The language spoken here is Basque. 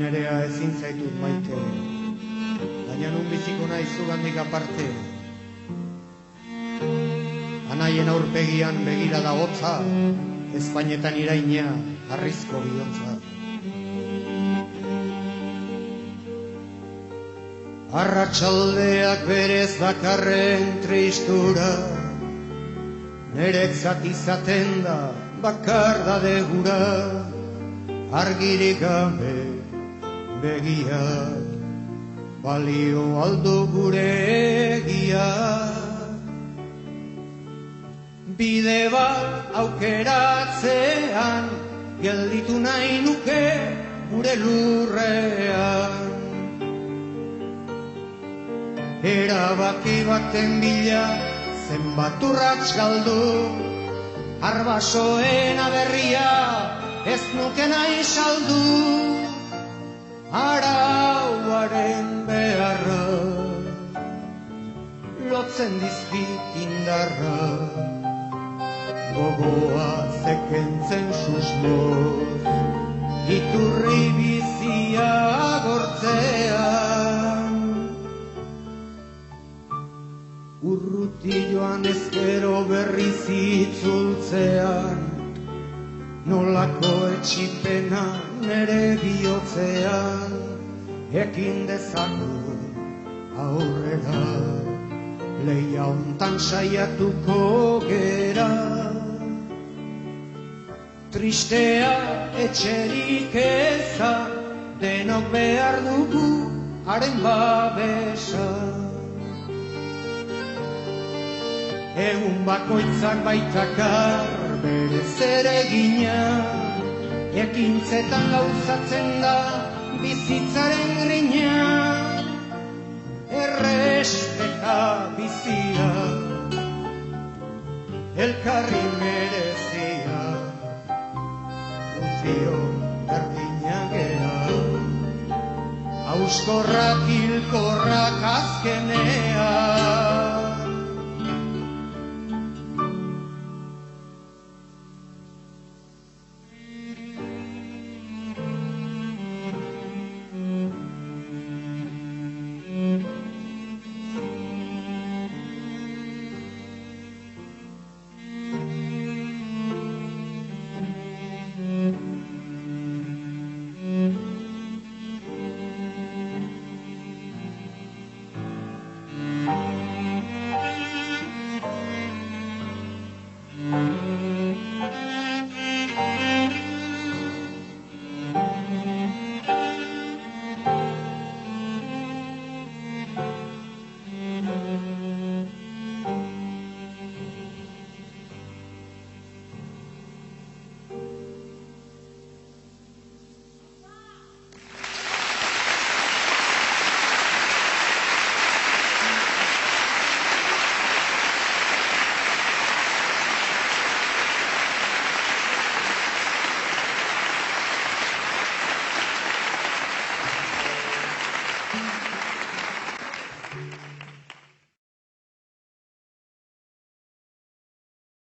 nerea ezin zaitut maite, baina nun biziko nahi zugandik aparte. Anaien aurpegian begirada hotza, ezpainetan iraina, harrizko bihotza. Arratsaldeak berez dakarren tristura, neretzat izaten da bakardade gura, argirik gabe begiak, balio aldo gure egiak. Bide bat aukeratzean, gelditu nahi nuke gure lurrean. Erabaki baten bila, zenbat urrats galdu, arbasoen aberria ez nuke nahi saldu. Arauaren beharra, lotzen dizkit indarra, gogoa zekentzen susmoz, iturri bizia agortzean. Urruti joan ezkero berriz itzultzean, nolako etxipena nere bihotzean, ekin dezagun aurrera, leia hontan saiatuko gera. Tristea etxerik eza, denok behar dugu haren babesa. Egun bakoitzak baitakar bere zeregina, ekintzetan gauzatzen da bizitzaren grina. Errespeta bizia, elkarri merezia, guztio berdina gera. Hauskorrak hilkorrak azkenean,